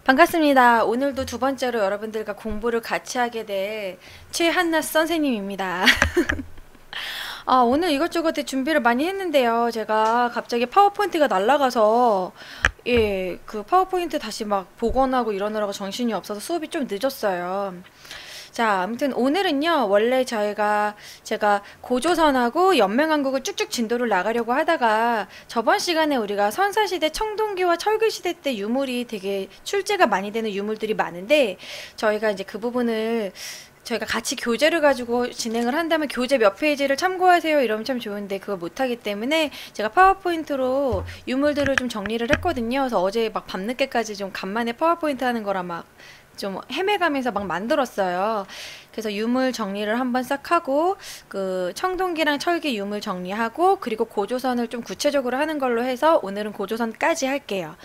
반갑습니다. 오늘도 두 번째로 여러분들과 공부를 같이 하게 될 최한나 선생님입니다. 오늘 이것저것 준비를 많이 했는데요. 제가 갑자기 파워포인트가 날라가서 그 파워포인트 다시 막 복원하고 이러느라고 정신이 없어서 수업이 좀 늦었어요. 자, 아무튼 오늘은요, 원래 제가 고조선하고 연맹왕국을 쭉쭉 진도를 나가려고 하다가 저번 시간에 우리가 선사시대 청동기와 철기시대 때 유물이 되게 출제가 많이 되는 유물들이 많은데 저희가 이제 그 부분을 저희가 같이 교재를 가지고 진행을 한다면 교재 몇 페이지를 참고하세요 이러면 참 좋은데 그걸 못하기 때문에 제가 파워포인트로 유물들을 좀 정리를 했거든요. 그래서 어제 막 밤늦게까지 좀 간만에 파워포인트 하는 거라 막 좀 헤매가면서 막 만들었어요. 그래서 유물 정리를 한번 싹 하고 그 청동기랑 철기 유물 정리하고 그리고 고조선을 좀 구체적으로 하는 걸로 해서 오늘은 고조선까지 할게요.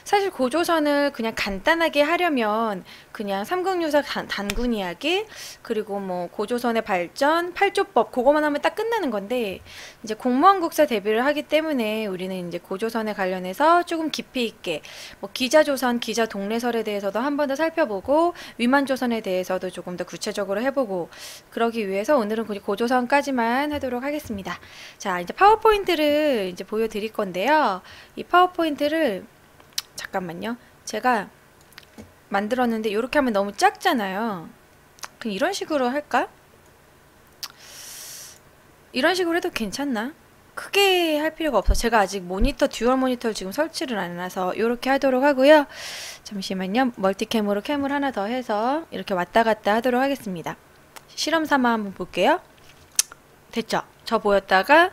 사실 고조선을 그냥 간단하게 하려면 그냥 삼국유사 단군 이야기 그리고 뭐 고조선의 발전, 팔조법 그거만 하면 딱 끝나는 건데 이제 공무원국사 대비를 하기 때문에 우리는 이제 고조선에 관련해서 조금 깊이 있게 뭐 기자조선, 기자동래설에 대해서도 한 번 더 살펴보고 위만조선에 대해서도 조금 더 구체적으로 해보고 그러기 위해서 오늘은 고조선까지만 하도록 하겠습니다. 자, 이제 파워포인트를 이제 보여드릴 건데요. 이 파워포인트를 잠깐만요. 제가 만들었는데 이렇게 하면 너무 작잖아요. 그럼 이런 식으로 할까? 이런 식으로 해도 괜찮나? 크게 할 필요가 없어. 제가 아직 모니터, 듀얼 모니터를 지금 설치를 안 해놔서 이렇게 하도록 하고요. 잠시만요. 멀티캠으로 캠을 하나 더 해서 이렇게 왔다 갔다 하도록 하겠습니다. 실험 삼아 한번 볼게요. 됐죠? 저 보였다가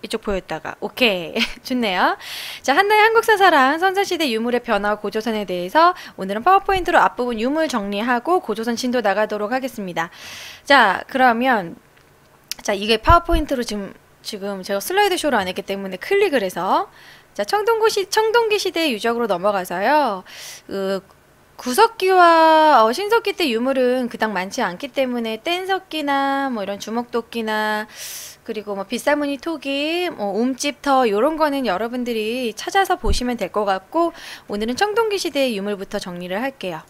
이쪽 보였다가 오케이 좋네요. 자, 한나의 한국사 사랑 선사시대 유물의 변화와 고조선에 대해서 오늘은 파워포인트로 앞부분 유물 정리하고 고조선 진도 나가도록 하겠습니다. 자, 그러면 자, 이게 파워포인트로 지금 제가 슬라이드 쇼를 안 했기 때문에 클릭을 해서 자, 청동기 시대의 유적으로 넘어가서요. 구석기와 신석기 때 유물은 그닥 많지 않기 때문에 뗀석기나 뭐 이런 주먹도끼나 그리고 뭐 빗사무늬 토기, 뭐 움집터 요런 거는 여러분들이 찾아서 보시면 될 것 같고 오늘은 청동기 시대의 유물부터 정리를 할게요.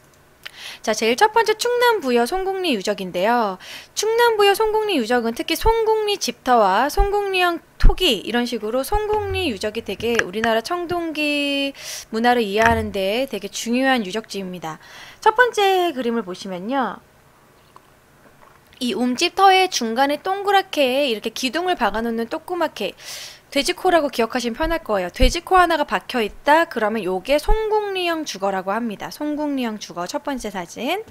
자, 제일 첫 번째 충남부여 송국리 유적인데요. 충남부여 송국리 유적은 특히 송국리 집터와 송국리형 토기 이런 식으로 송국리 유적이 되게 우리나라 청동기 문화를 이해하는 데 되게 중요한 유적지입니다. 첫 번째 그림을 보시면요. 이 움집터의 중간에 동그랗게 이렇게 기둥을 박아놓는 조그맣게 돼지코라고 기억하시면 편할 거예요. 돼지코 하나가 박혀있다 그러면 요게 송국리형 주거라고 합니다. 송국리형 주거 첫 번째 사진.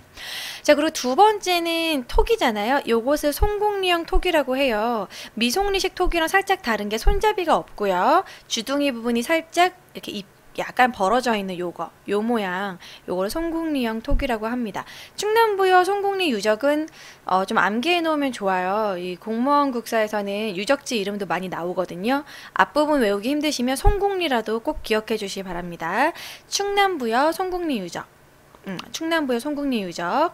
자, 그리고 두 번째는 토기잖아요. 요것을 송국리형 토기라고 해요. 미송리식 토기랑 살짝 다른 게 손잡이가 없고요. 주둥이 부분이 살짝 이렇게 약간 벌어져 있는 요 모양, 요거를 송국리형 토기라고 합니다. 충남부여 송국리 유적은 좀 암기해 놓으면 좋아요. 이 공무원 국사에서는 유적지 이름도 많이 나오거든요. 앞부분 외우기 힘드시면 송국리라도 꼭 기억해 주시기 바랍니다. 충남부여 송국리 유적. 충남부여 송국리 유적.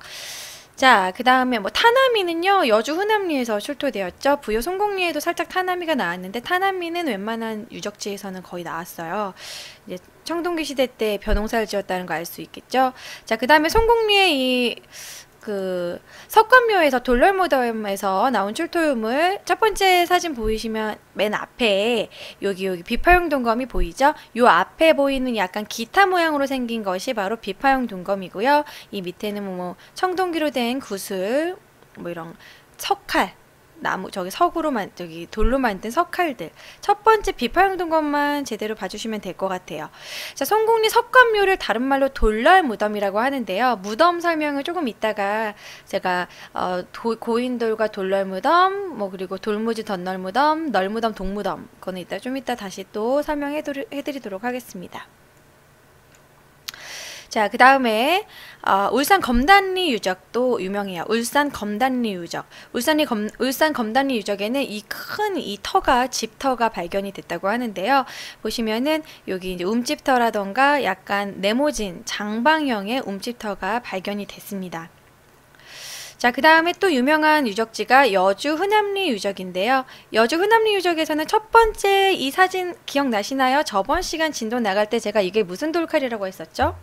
자, 그 다음에 뭐 타나미는요, 여주 흔남리에서 출토되었죠. 부여 송국리에도 살짝 타나미가 나왔는데 타나미는 웬만한 유적지에서는 거의 나왔어요. 이제 청동기 시대 때 벼농사를 지었다는 거 알 수 있겠죠. 자, 그 다음에 송국리의 석관묘에서 돌렬무덤에서 나온 출토유물 첫 번째 사진 보이시면 맨 앞에 여기 비파용 동검이 보이죠? 요 앞에 보이는 약간 기타 모양으로 생긴 것이 바로 비파용 동검이고요. 이 밑에는 뭐 청동기로 된 구슬, 뭐 이런 석칼, 나무 저기 돌로 만든 석칼들. 첫 번째 비파용 동검만 제대로 봐주시면 될 것 같아요. 자, 송국리 석관묘를 다른 말로 돌날 무덤이라고 하는데요. 무덤 설명을 조금 이따가 제가 고인돌과 돌날 무덤, 뭐 그리고 돌무지 덧널 무덤, 널무덤, 동무덤 그거는 좀 이따 다시 또 설명해드리도록 하겠습니다. 자, 그 다음에 울산 검단리 유적도 유명해요. 울산 검단리 유적. 울산 검단리 유적에는 이 큰 터가 집터가 발견이 됐다고 하는데요. 보시면은 여기 이제 움집터라던가 약간 네모진 장방형의 움집터가 발견이 됐습니다. 자, 그 다음에 또 유명한 유적지가 여주 흔암리 유적인데요. 여주 흔암리 유적에서는 첫 번째 이 사진 기억나시나요? 저번 시간 진도 나갈 때 제가 이게 무슨 돌칼이라고 했었죠?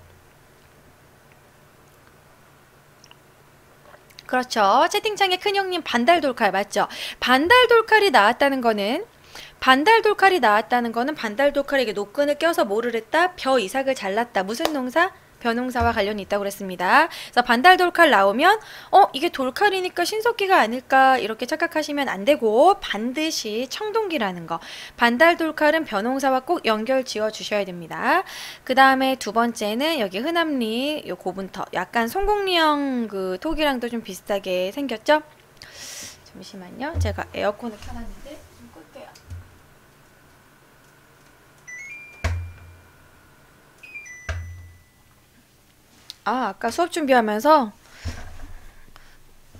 그렇죠. 채팅창에 큰형님 반달돌칼 맞죠? 반달돌칼이 나왔다는 거는 반달돌칼에게 노끈을 껴서 뭐를 했다? 벼 이삭을 잘랐다. 무슨 농사? 벼농사와 관련이 있다고 그랬습니다. 그래서 반달돌칼 나오면 이게 돌칼이니까 신석기가 아닐까 이렇게 착각하시면 안 되고 반드시 청동기라는 거. 반달돌칼은 벼농사와 꼭 연결 지어 주셔야 됩니다. 그 다음에 두 번째는 여기 흔암리 요 고분터 약간 송곡리형 그 톡이랑도 좀 비슷하게 생겼죠? 잠시만요. 제가 에어컨을 켜놨는데 좀 끌게요. 아까 수업 준비하면서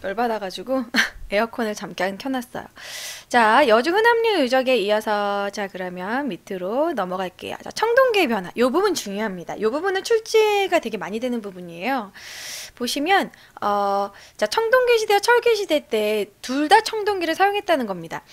열받아가지고 에어컨을 잠깐 켜놨어요. 자, 여주 흔합류 유적에 이어서 자 그러면 밑으로 넘어갈게요. 자, 청동기의 변화. 요 부분 중요합니다. 요 부분은 출제가 되게 많이 되는 부분이에요. 보시면 자 청동기 시대와 철기 시대 때 둘 다 청동기를 사용했다는 겁니다.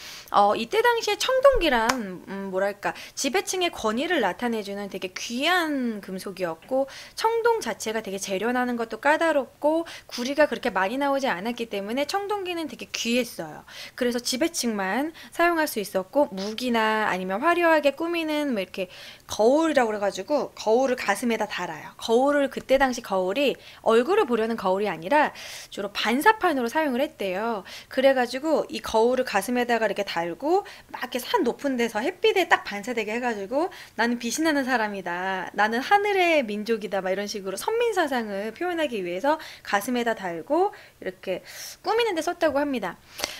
이때 당시에 청동기란 뭐랄까 지배층의 권위를 나타내주는 되게 귀한 금속이었고 청동 자체가 되게 재련하는 것도 까다롭고 구리가 그렇게 많이 나오지 않았기 때문에 청동기는 되게 귀했어요. 그래서 지배층만 사용할 수 있었고 무기나 아니면 화려하게 꾸미는 뭐 이렇게 거울이라고 그래가지고 거울을 가슴에다 달아요. 거울을 그때 당시 거울이 얼굴을 보려는 거울이 아니라 주로 반사판으로 사용을 했대요. 그래가지고 이 거울을 가슴에다가 이렇게 달고 막 이렇게 산 높은 데서 햇빛에 딱 반사되게 해가지고 나는 빛이 나는 사람이다. 나는 하늘의 민족이다. 막 이런 식으로 선민사상을 표현하기 위해서 가슴에다 달고 이렇게 꾸미는 데 썼다고 합니다.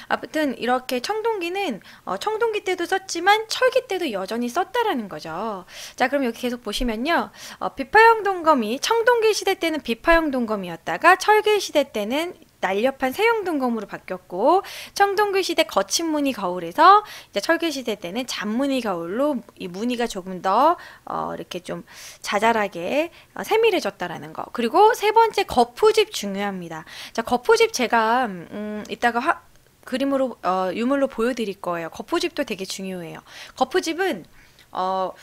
아무튼 이렇게 청동기는 청동기 때도 썼지만 철기 때도 여전히 썼다라는 거죠. 자, 그럼 여기 계속 보시면요. 비파형 동검이 청동기 시대 때는 비파형 동검이었다가 철기 시대 때는 날렵한 세형 동검으로 바뀌었고 청동기 시대 거친 무늬 거울에서 이제 철기 시대 때는 잔무늬 거울로 이 무늬가 조금 더 이렇게 좀 자잘하게 세밀해졌다라는 거. 그리고 세 번째 거푸집 중요합니다. 자, 거푸집 제가 이따가 그림으로 유물로 보여드릴 거예요. 거푸집도 되게 중요해요. 거푸집은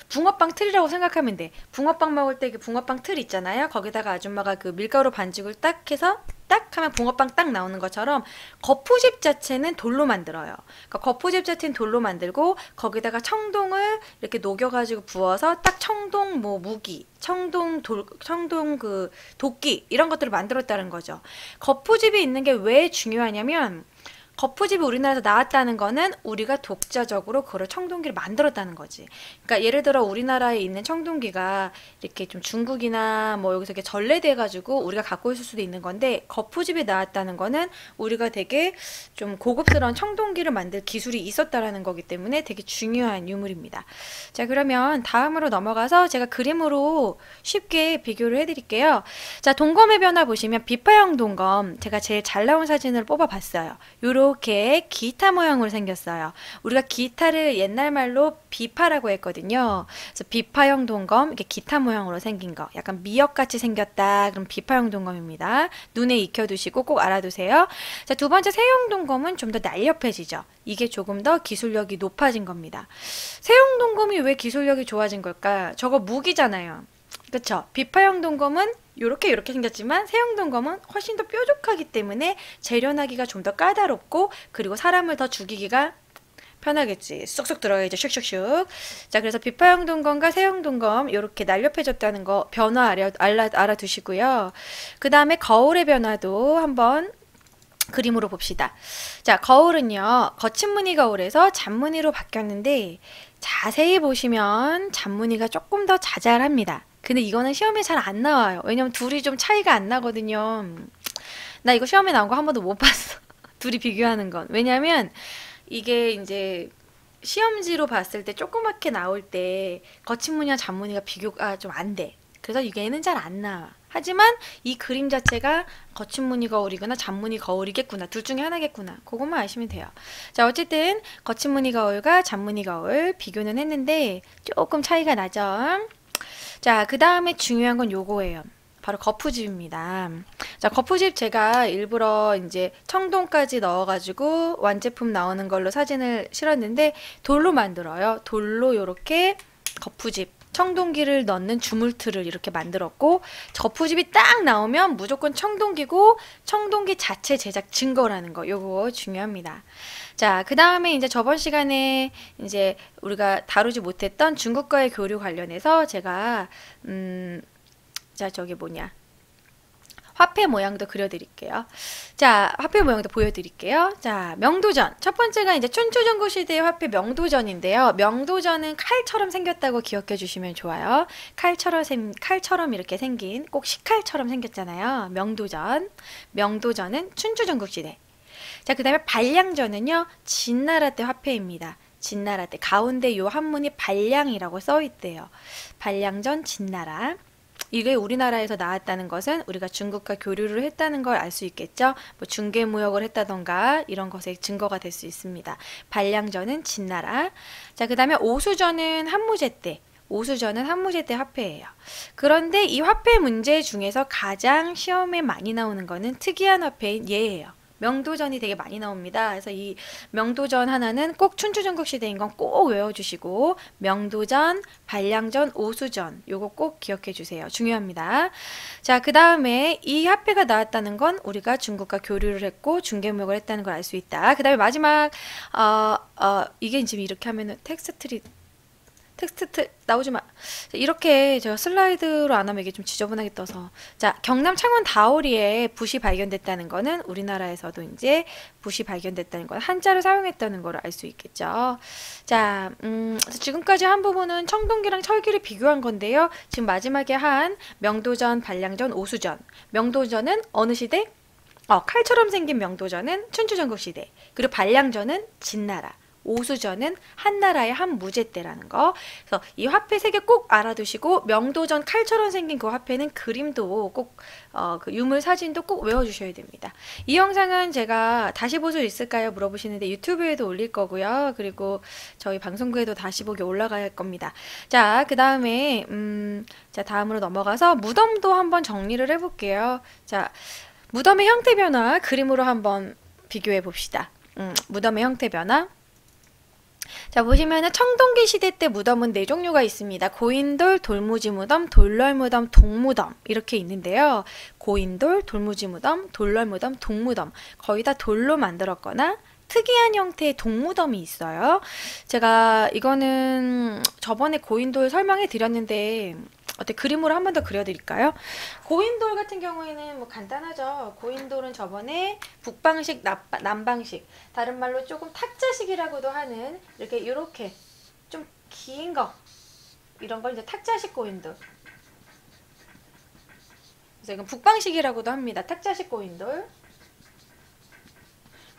붕어빵 틀이라고 생각하면 돼. 붕어빵 먹을 때 그 붕어빵 틀 있잖아요. 거기다가 아줌마가 그 밀가루 반죽을 딱 해서 딱 하면 붕어빵 딱 나오는 것처럼 거푸집 자체는 돌로 만들어요. 그러니까 거푸집 자체는 돌로 만들고 거기다가 청동을 이렇게 녹여가지고 부어서 딱 청동 뭐 무기, 청동 그 도끼 이런 것들을 만들었다는 거죠. 거푸집이 있는 게 왜 중요하냐면 거푸집이 우리나라에서 나왔다는 거는 우리가 독자적으로 그걸 청동기를 만들었다는 거지. 그러니까 예를 들어 우리나라에 있는 청동기가 이렇게 좀 중국이나 뭐 여기서 이렇게 전래돼가지고 우리가 갖고 있을 수도 있는 건데 거푸집이 나왔다는 거는 우리가 되게 좀 고급스러운 청동기를 만들 기술이 있었다라는 거기 때문에 되게 중요한 유물입니다. 자, 그러면 다음으로 넘어가서 제가 그림으로 쉽게 비교를 해드릴게요. 자, 동검의 변화 보시면 비파형 동검 제가 제일 잘 나온 사진을 뽑아봤어요. 이렇게 기타 모양으로 생겼어요. 우리가 기타를 옛날 말로 비파라고 했거든요. 그래서 비파형 동검, 이렇게 기타 모양으로 생긴 거. 약간 미역같이 생겼다. 그럼 비파형 동검입니다. 눈에 익혀두시고 꼭 알아두세요. 자, 두 번째 세형 동검은 좀 더 날렵해지죠. 이게 조금 더 기술력이 높아진 겁니다. 세형 동검이 왜 기술력이 좋아진 걸까? 저거 무기잖아요. 그쵸? 비파형 동검은 요렇게 생겼지만 세형 동검은 훨씬 더 뾰족하기 때문에 재련하기가 좀 더 까다롭고 그리고 사람을 더 죽이기가 편하겠지. 쏙쏙 들어가야죠. 슉슉슉. 자, 그래서 비파형 동검과 세형 동검 이렇게 날렵해졌다는 거 변화 알아두시고요. 그 다음에 거울의 변화도 한번 그림으로 봅시다. 자, 거울은요. 거친 무늬 거울에서 잔무늬로 바뀌었는데 자세히 보시면 잔무늬가 조금 더 자잘합니다. 근데 이거는 시험에 잘 안 나와요. 왜냐면 둘이 좀 차이가 안 나거든요. 나 이거 시험에 나온 거 한 번도 못 봤어. 둘이 비교하는 건. 왜냐면 이게 이제 시험지로 봤을 때 조그맣게 나올 때 거친 무늬와 잔무늬가 비교가 좀 안 돼. 그래서 이게는 잘 안 나와. 하지만 이 그림 자체가 거친 무늬 거울이거나 잔무늬 거울이겠구나. 둘 중에 하나겠구나. 그것만 아시면 돼요. 자, 어쨌든 거친 무늬 거울과 잔무늬 거울 비교는 했는데 조금 차이가 나죠. 자, 그 다음에 중요한 건 요거예요. 바로 거푸집입니다. 자, 거푸집 제가 일부러 이제 청동까지 넣어가지고 완제품 나오는 걸로 사진을 실었는데 돌로 만들어요. 돌로 요렇게 거푸집 청동기를 넣는 주물틀을 이렇게 만들었고, 저푸집이 딱 나오면 무조건 청동기고 청동기 자체 제작 증거라는 거, 요거 중요합니다. 자, 그 다음에 이제 저번 시간에 이제 우리가 다루지 못했던 중국과의 교류 관련해서 제가 자, 저기 뭐냐, 화폐 모양도 그려드릴게요. 자, 화폐 모양도 보여드릴게요. 자, 명도전. 첫 번째가 이제 춘추전국 시대의 화폐 명도전인데요. 명도전은 칼처럼 생겼다고 기억해 주시면 좋아요. 칼처럼 이렇게 생긴, 꼭 식칼처럼 생겼잖아요. 명도전. 명도전은 춘추전국 시대. 자, 그 다음에 발량전은요, 진나라 때 화폐입니다. 진나라 때. 가운데 요 한문이 발량이라고 써 있대요. 발량전 진나라. 이게 우리나라에서 나왔다는 것은 우리가 중국과 교류를 했다는 걸 알 수 있겠죠. 뭐 중개무역을 했다던가 이런 것의 증거가 될 수 있습니다. 발량전은 진나라. 자, 그 다음에 오수전은 한무제 때. 오수전은 한무제 때 화폐예요. 그런데 이 화폐 문제 중에서 가장 시험에 많이 나오는 거는 특이한 화폐인 얘예요. 명도전이 되게 많이 나옵니다. 그래서 이 명도전 하나는 꼭 춘추전국 시대인 건 꼭 외워주시고, 명도전, 발량전, 오수전 요거 꼭 기억해 주세요. 중요합니다. 자, 그 다음에 이 화폐가 나왔다는 건 우리가 중국과 교류를 했고 중개무역을 했다는 걸 알 수 있다. 그 다음에 마지막 이게 지금 이렇게 하면은 텍스트 나오지 마. 이렇게 제가 슬라이드로 안 하면 이게 좀 지저분하게 떠서. 자, 경남 창원 다오리에 붓이 발견됐다는 거는 우리나라에서도 이제 붓이 발견됐다는 건 한자를 사용했다는 걸 알 수 있겠죠. 자, 지금까지 한 부분은 청동기랑 철기를 비교한 건데요. 지금 마지막에 한 명도전, 발량전, 오수전. 명도전은 어느 시대? 칼처럼 생긴 명도전은 춘추전국 시대. 그리고 발량전은 진나라. 오수전은 한나라의 한무제 때라는 거. 그래서 이 화폐 세 개 꼭 알아두시고, 명도전 칼처럼 생긴 그 화폐는 그림도 꼭 그 유물 사진도 꼭 외워주셔야 됩니다. 이 영상은 제가 다시 볼 수 있을까요? 물어보시는데 유튜브에도 올릴 거고요. 그리고 저희 방송국에도 다시 보기 올라갈 겁니다. 자, 그 다음에 자, 다음으로 넘어가서 무덤도 한번 정리를 해볼게요. 자, 무덤의 형태 변화 그림으로 한번 비교해 봅시다. 무덤의 형태 변화. 자, 보시면은 청동기 시대 때 무덤은 네 종류가 있습니다. 고인돌, 돌무지 무덤, 돌널 무덤, 동무덤 이렇게 있는데요. 고인돌, 돌무지 무덤, 돌널 무덤, 동무덤 거의 다 돌로 만들었거나 특이한 형태의 동무덤이 있어요. 제가 이거는 저번에 고인돌 설명해 드렸는데 어때, 그림으로 한 번 더 그려드릴까요? 고인돌 같은 경우에는 뭐 간단하죠. 고인돌은 저번에 북방식, 남방식, 다른 말로 조금 탁자식이라고도 하는 이렇게 좀 긴 거, 이런 걸 이제 탁자식 고인돌. 그래서 이건 북방식이라고도 합니다. 탁자식 고인돌.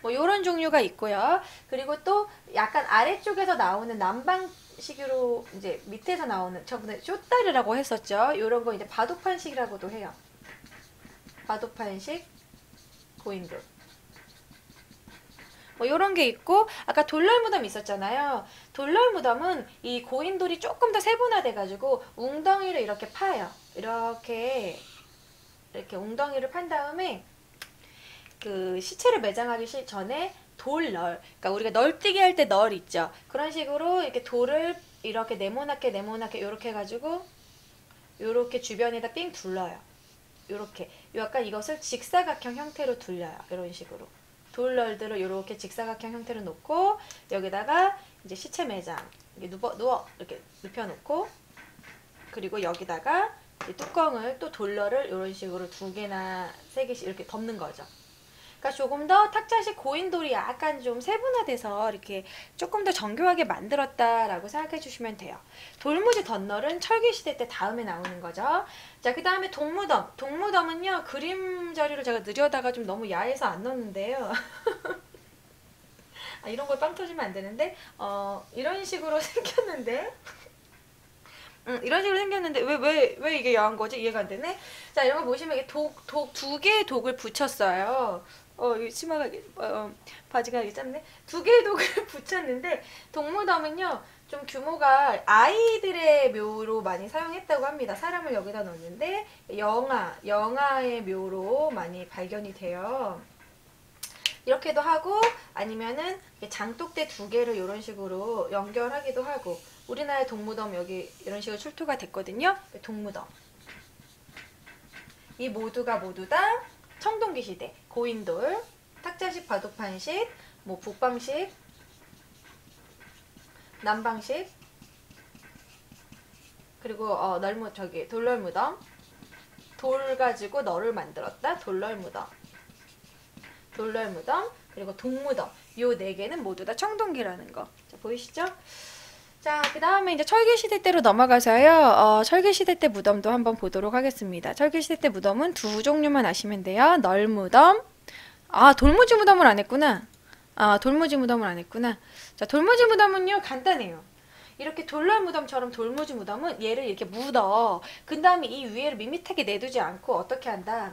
뭐 요런 종류가 있고요. 그리고 또 약간 아래쪽에서 나오는 남방식으로 이제 밑에서 나오는, 저번에 쇼다리라고 했었죠. 요런 거 이제 바둑판식이라고도 해요. 바둑판식 고인돌. 뭐 요런 게 있고, 아까 돌널 무덤 있었잖아요. 돌널 무덤은 이 고인돌이 조금 더 세분화돼 가지고 웅덩이를 이렇게 파요. 이렇게 웅덩이를 판 다음에 그 시체를 매장하기 전에 돌널, 그러니까 우리가 널뛰기 할 때 널 있죠. 그런 식으로 이렇게 돌을 이렇게 네모나게 이렇게 해가지고 요렇게 주변에다 삥 둘러요. 요렇게 약간 이것을 직사각형 형태로 둘려요. 이런 식으로 돌널들을 요렇게 직사각형 형태로 놓고, 여기다가 이제 시체 매장 누워 이렇게 눕혀놓고, 그리고 여기다가 뚜껑을 또 돌널을 이런 식으로 2개나 3개씩 이렇게 덮는 거죠. 그러니까 조금 더 탁자식 고인돌이 약간 좀 세분화돼서 이렇게 조금 더 정교하게 만들었다라고 생각해 주시면 돼요. 돌무지 덧널은 철기시대 때 다음에 나오는 거죠. 자, 그 다음에 동무덤. 동무덤은요, 그림 자료를 제가 느려다가 좀 너무 야해서 안 넣었는데요. 이런 걸 빵 터지면 안 되는데, 이런 식으로 생겼는데, 이런 식으로 생겼는데 왜 이게 야한 거지? 이해가 안 되네. 자, 이런 거 보시면 이게 2개의 독을 붙였어요. 이 치마가 바지가 이게 짧네. 2개의 독을 붙였는데, 동무덤은요 좀 규모가 아이들의 묘로 많이 사용했다고 합니다. 사람을 여기다 넣었는데 영아의 묘로 많이 발견이 돼요. 이렇게도 하고, 아니면은 장독대 2개를 이런 식으로 연결하기도 하고, 우리나라의 동무덤 여기 이런 식으로 출토가 됐거든요. 동무덤. 이 모두가 모두 다 청동기 시대, 고인돌, 탁자식, 바둑판식, 뭐 북방식, 남방식, 그리고 돌널무덤, 돌 가지고 너를 만들었다, 돌널무덤, 그리고 동무덤. 요 네 개는 모두 다 청동기라는 거. 자, 보이시죠? 자, 그 다음에 이제 철기시대 때로 넘어가서요. 철기시대 때 무덤도 한번 보도록 하겠습니다. 철기시대 때 무덤은 두 종류만 아시면 돼요. 널무덤. 아, 돌무지 무덤을 안 했구나. 돌무지 무덤을 안 했구나. 자, 돌무지 무덤은요, 간단해요. 이렇게 돌널무덤처럼 돌무지 무덤은 얘를 이렇게 묻어. 그 다음에 이 위에를 밋밋하게 내두지 않고 어떻게 한다?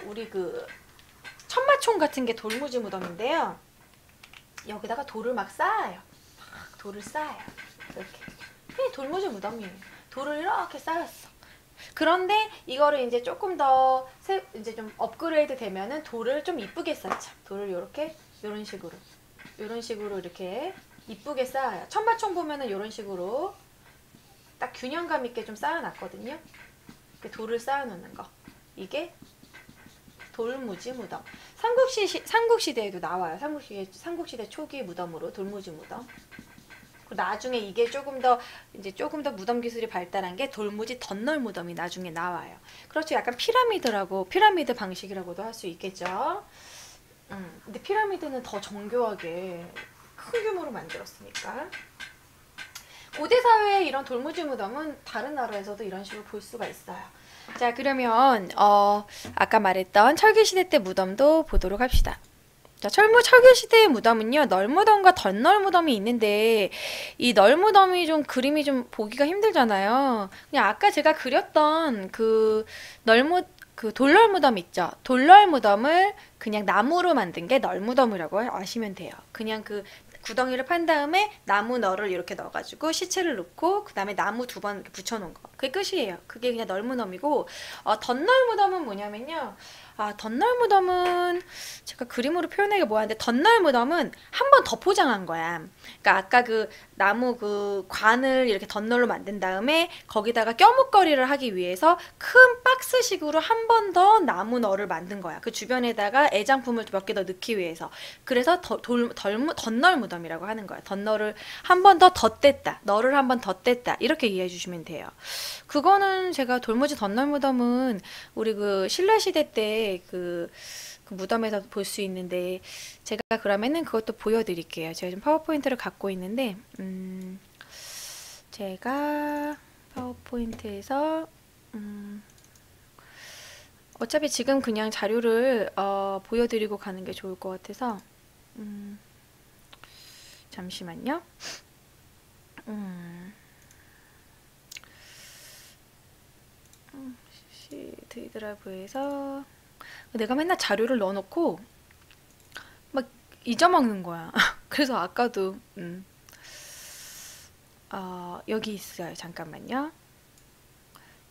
우리 그 천마총 같은 게 돌무지 무덤인데요. 여기다가 돌을 막 쌓아요. 돌을 쌓아요. 이렇게. 그냥 돌무지 무덤이에요. 돌을 이렇게 쌓았어. 그런데 이거를 이제 조금 더 이제 좀 업그레이드 되면은 돌을 좀 이쁘게 쌓자. 돌을 이렇게 이런 식으로 이렇게 이쁘게 쌓아요. 천마총 보면은 이런 식으로 딱 균형감 있게 좀 쌓아놨거든요. 돌을 쌓아놓는 거. 이게 돌무지 무덤. 삼국시대에도 나와요. 삼국시대 초기 무덤으로 돌무지 무덤. 나중에 이게 조금 더 무덤 기술이 발달한 게 돌무지 덧널 무덤이 나중에 나와요. 그렇죠. 약간 피라미드 방식이라고도 할 수 있겠죠. 근데 피라미드는 더 정교하게 큰 규모로 만들었으니까. 고대 사회의 이런 돌무지 무덤은 다른 나라에서도 이런 식으로 볼 수가 있어요. 자, 그러면 아까 말했던 철기시대 때 무덤도 보도록 합시다. 자, 철기시대의 무덤은요, 널무덤과 덧널무덤이 있는데, 이 널무덤이 좀 그림이 좀 보기가 힘들잖아요. 그냥 아까 제가 그렸던 돌널무덤 있죠? 돌널무덤을 그냥 나무로 만든 게 널무덤이라고 아시면 돼요. 그냥 그 구덩이를 판 다음에 나무 너를 이렇게 넣어가지고 시체를 넣고 그 다음에 나무 2번 붙여놓은 거. 그게 끝이에요. 그게 그냥 널무덤이고, 덧널무덤은 뭐냐면요. 덧널무덤은 제가 그림으로 표현하기가 뭐하는데, 덧널무덤은 한 번 더 포장한 거야. 그러니까 아까 그 나무 그 관을 이렇게 덧널로 만든 다음에 거기다가 껴묵거리를 하기 위해서 큰 박스식으로 한 번 더 나무 너를 만든 거야. 그 주변에다가 애장품을 몇 개 더 넣기 위해서. 그래서 덧널무덤이라고 하는 거야. 덧널을 한 번 더 덧댔다. 너를 한 번 덧댔다. 이렇게 이해해 주시면 돼요. 그거는 제가 돌무지 덧널무덤은 우리 그 신라시대 때 그 무덤에서 볼 수 있는데, 제가 그러면은 그것도 보여드릴게요. 제가 지금 파워포인트를 갖고 있는데, 제가 파워포인트에서 어차피 지금 그냥 자료를 보여드리고 가는 게 좋을 것 같아서, 잠시만요. 드라이브에서 내가 맨날 자료를 넣어놓고 막 잊어먹는 거야. 그래서 아까도 여기 있어요. 잠깐만요.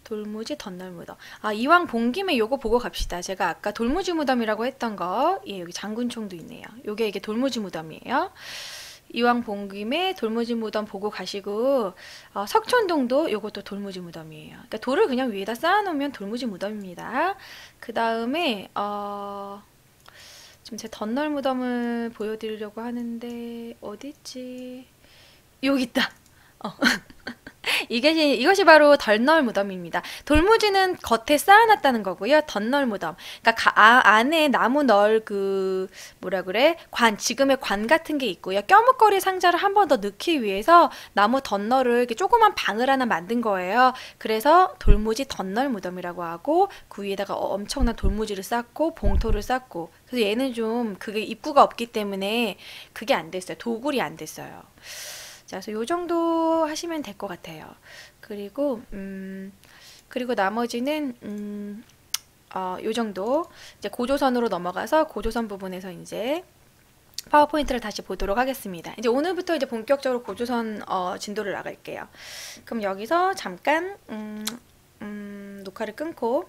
돌무지 덧널무덤. 이왕 본 김에 요거 보고 갑시다. 제가 아까 돌무지 무덤이라고 했던 거, 여기 장군총도 있네요. 이게 돌무지 무덤이에요. 이왕 본 김에 돌무지 무덤 보고 가시고, 석촌동도 요것도 돌무지 무덤이에요. 그러니까 돌을 그냥 위에다 쌓아놓으면 돌무지 무덤입니다. 그 다음에 지금 제 덧널 무덤을 보여드리려고 하는데 어딨지? 여기 있다. 이것이 바로 덧널 무덤입니다. 돌무지는 겉에 쌓아놨다는 거고요. 덧널 무덤. 그러니까 안에 나무 널 지금의 관 같은 게 있고요. 껴묵거리 상자를 한 번 더 넣기 위해서 나무 덧널을 이렇게 조그만 방을 하나 만든 거예요. 그래서 돌무지 덧널 무덤이라고 하고, 그 위에다가 엄청난 돌무지를 쌓고 봉토를 쌓고. 그래서 얘는 좀 그게 입구가 없기 때문에 그게 안 됐어요. 도굴이 안 됐어요. 자, 그래서 요 정도 하시면 될 것 같아요. 그리고 나머지는 요 정도. 이제 고조선으로 넘어가서 고조선 부분에서 이제 파워포인트를 다시 보도록 하겠습니다. 이제 오늘부터 이제 본격적으로 고조선 진도를 나갈게요. 그럼 여기서 잠깐 녹화를 끊고